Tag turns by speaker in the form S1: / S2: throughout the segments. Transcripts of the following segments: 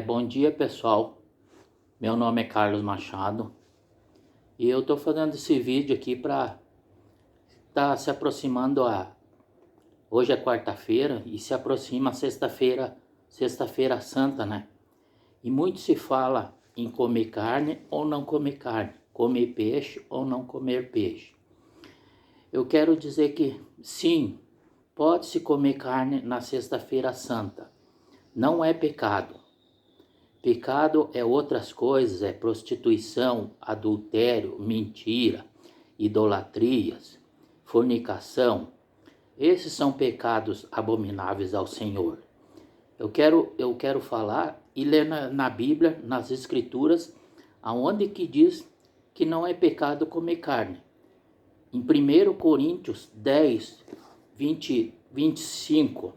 S1: Bom dia, pessoal. Meu nome é Carlos Machado e eu estou fazendo esse vídeo aqui para se aproximando Hoje é quarta-feira e se aproxima a sexta-feira santa, né? E muito se fala em comer carne ou não comer carne, comer peixe ou não comer peixe. Eu quero dizer que sim, pode-se comer carne na sexta-feira santa. Não é pecado. Pecado é outras coisas, é prostituição, adultério, mentira, idolatrias, fornicação. Esses são pecados abomináveis ao Senhor. Eu quero falar e ler na Bíblia, nas Escrituras, aonde que diz que não é pecado comer carne. Em 1 Coríntios 10, 25.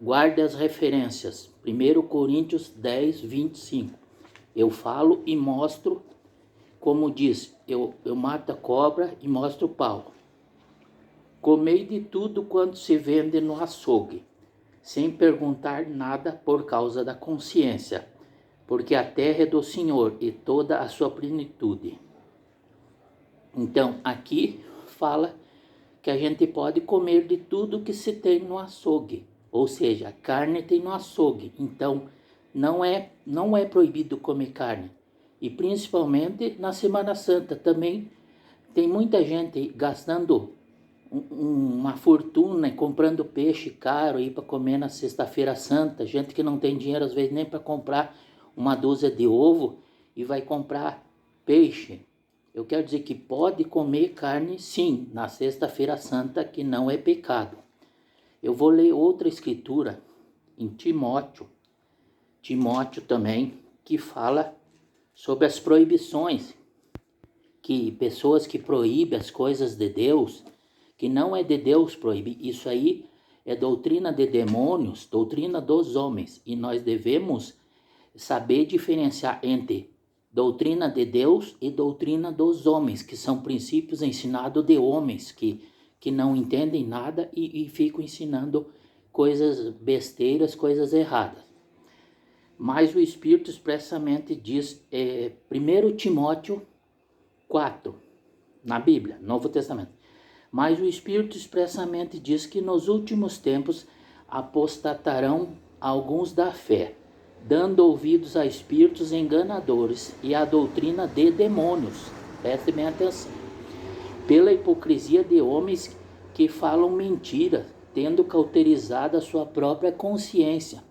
S1: Guarde as referências. 1 Coríntios 10, 25. Eu falo e mostro, como diz, eu mato a cobra e mostro o pau. Comei de tudo quanto se vende no açougue, sem perguntar nada por causa da consciência, porque a terra é do Senhor e toda a sua plenitude. Então, aqui fala que a gente pode comer de tudo que se tem no açougue. Ou seja, a carne tem no açougue, então não é proibido comer carne. E principalmente na Semana Santa também tem muita gente gastando uma fortuna comprando peixe caro aí para comer na Sexta-feira Santa. Gente que não tem dinheiro às vezes nem para comprar uma dúzia de ovo e vai comprar peixe. Eu quero dizer que pode comer carne sim na Sexta-feira Santa, que não é pecado. Eu vou ler outra escritura em Timóteo também, que fala sobre as proibições, que pessoas que proíbem as coisas de Deus, que não é de Deus proibir, isso aí é doutrina de demônios, doutrina dos homens, e nós devemos saber diferenciar entre doutrina de Deus e doutrina dos homens, que são princípios ensinados de homens, que não entendem nada e ficam ensinando coisas besteiras, coisas erradas. Mas o Espírito expressamente diz, 1 Timóteo 4, na Bíblia, Novo Testamento. Mas o Espírito expressamente diz que nos últimos tempos apostatarão alguns da fé, dando ouvidos a espíritos enganadores e à doutrina de demônios. Preste bem atenção. Pela hipocrisia de homens que falam mentiras, tendo cauterizado a sua própria consciência,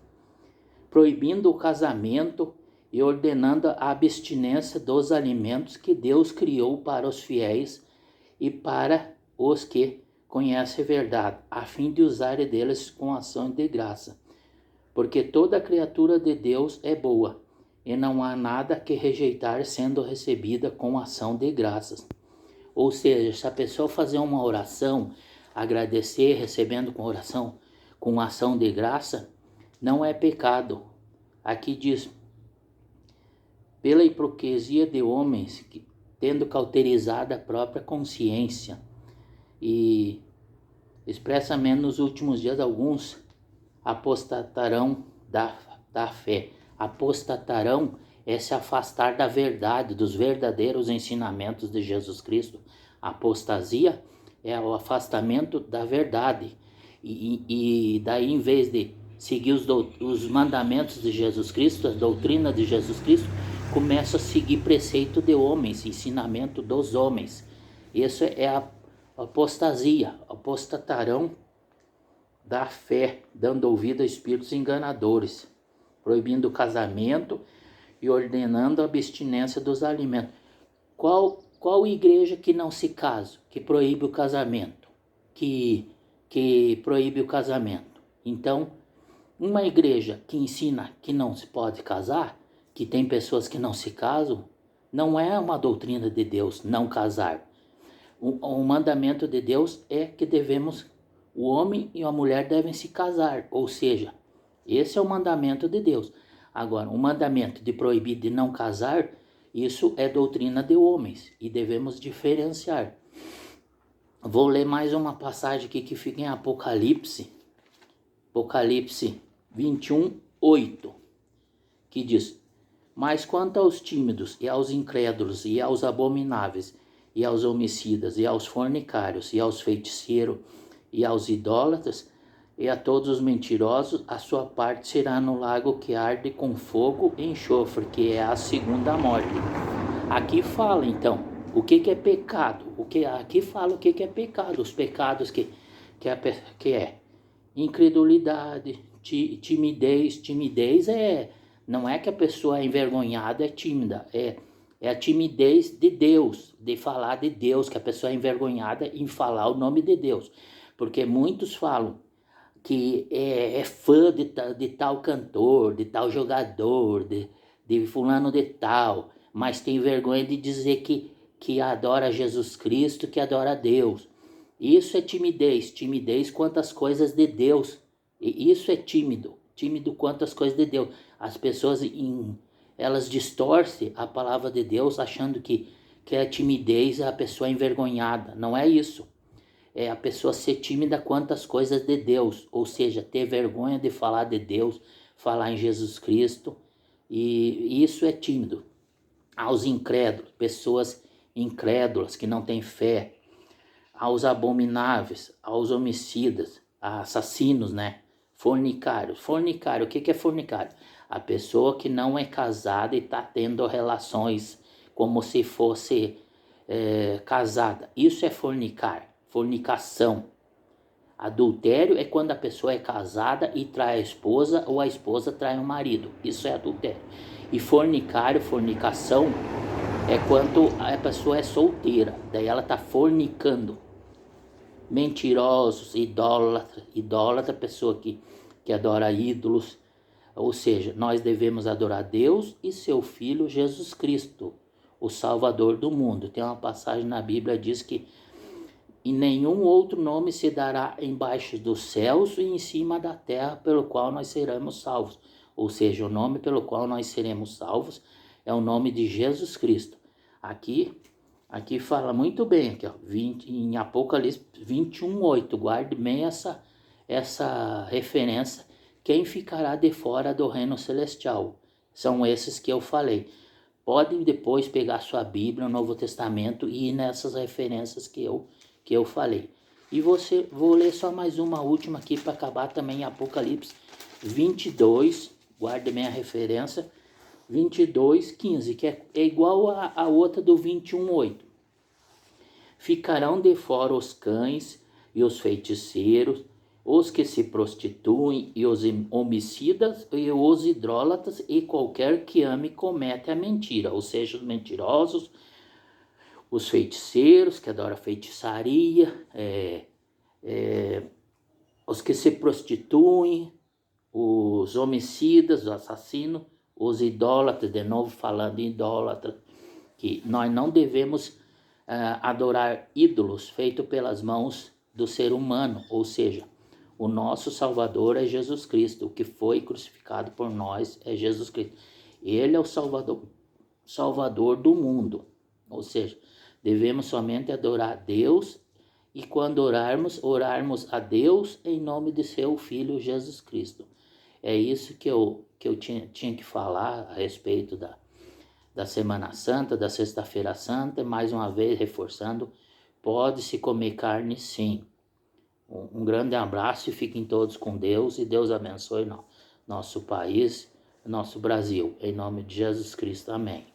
S1: proibindo o casamento e ordenando a abstinência dos alimentos que Deus criou para os fiéis e para os que conhecem a verdade, a fim de usarem deles com ação de graça. Porque toda criatura de Deus é boa, e não há nada que rejeitar sendo recebida com ação de graças. Ou seja, se a pessoa fazer uma oração, agradecer, recebendo com oração, com ação de graça, não é pecado. Aqui diz, pela hipocrisia de homens, tendo cauterizado a própria consciência. E expressamente nos últimos dias alguns apostatarão da fé. Apostatarão é se afastar da verdade, dos verdadeiros ensinamentos de Jesus Cristo. A apostasia é o afastamento da verdade. E daí, em vez de seguir os mandamentos de Jesus Cristo, a doutrina de Jesus Cristo, começa a seguir preceito de homens, ensinamento dos homens. Isso é a apostasia. Apostatarão da fé, dando ouvido a espíritos enganadores, proibindo o casamento e ordenando a abstinência dos alimentos. Qual igreja que não se casa, que proíbe o casamento, que proíbe o casamento? Então, uma igreja que ensina que não se pode casar, que tem pessoas que não se casam, não é uma doutrina de Deus não casar. O mandamento de Deus é que o homem e a mulher devem se casar, ou seja, esse é o mandamento de Deus. Agora, o mandamento de proibir de não casar, isso é doutrina de homens e devemos diferenciar. Vou ler mais uma passagem aqui que fica em Apocalipse 21, 8. que diz: mas quanto aos tímidos, e aos incrédulos, e aos abomináveis, e aos homicidas, e aos fornicários, e aos feiticeiros, e aos idólatras, e a todos os mentirosos, a sua parte será no lago que arde com fogo e enxofre, que é a segunda morte. Aqui fala, então, o que é pecado. Aqui fala o que é pecado. Os pecados que é incredulidade, timidez. Timidez não é que a pessoa é envergonhada, é tímida. É a timidez de Deus, de falar de Deus, que a pessoa é envergonhada em falar o nome de Deus. Porque muitos falam que é fã de tal cantor, de tal jogador, de fulano de tal, mas tem vergonha de dizer que adora Jesus Cristo, que adora Deus. Isso é timidez quanto às coisas de Deus. E isso é tímido quanto às coisas de Deus. As pessoas elas distorcem a palavra de Deus achando que a timidez é a pessoa envergonhada. Não é isso. É a pessoa ser tímida quanto às coisas de Deus, ou seja, ter vergonha de falar de Deus, falar em Jesus Cristo, e isso é tímido. Aos incrédulos, pessoas incrédulas que não têm fé, aos abomináveis, aos homicidas, assassinos, né? Fornicários. Fornicário, o que é fornicário? A pessoa que não é casada e está tendo relações como se fosse casada. Isso é fornicar, fornicação. Adultério é quando a pessoa é casada e trai a esposa ou a esposa trai o marido. Isso é adultério. E fornicário, fornicação, é quando a pessoa é solteira. Daí ela está fornicando. Mentirosos, idólatra, pessoa que adora ídolos. Ou seja, nós devemos adorar Deus e seu Filho Jesus Cristo, o Salvador do mundo. Tem uma passagem na Bíblia que diz que e nenhum outro nome se dará embaixo dos céus e em cima da terra pelo qual nós seremos salvos. Ou seja, o nome pelo qual nós seremos salvos é o nome de Jesus Cristo. Aqui fala muito bem, aqui, ó, em Apocalipse 21:8. Guarde bem essa referência. Quem ficará de fora do reino celestial? São esses que eu falei. Podem depois pegar sua Bíblia, o Novo Testamento e ir nessas referências que eu falei. E vou ler só mais uma última aqui para acabar também, Apocalipse 22, guarde bem a referência, 22:15, que é igual a outra do 21:8. Ficarão de fora os cães e os feiticeiros, os que se prostituem e os homicidas e os idólatras e qualquer que ame e comete a mentira, ou seja, os mentirosos, os feiticeiros que adoram feitiçaria, os que se prostituem, os homicidas, os assassinos, os idólatras, de novo falando em idólatra, que nós não devemos adorar ídolos feitos pelas mãos do ser humano, ou seja, o nosso Salvador é Jesus Cristo, o que foi crucificado por nós é Jesus Cristo. Ele é o Salvador do mundo, ou seja, devemos somente adorar a Deus e quando orarmos a Deus em nome de seu Filho Jesus Cristo. É isso que eu tinha que falar a respeito da Semana Santa, da Sexta-feira Santa, mais uma vez reforçando, pode-se comer carne sim. Um grande abraço e fiquem todos com Deus e Deus abençoe nosso país, nosso Brasil. Em nome de Jesus Cristo, amém.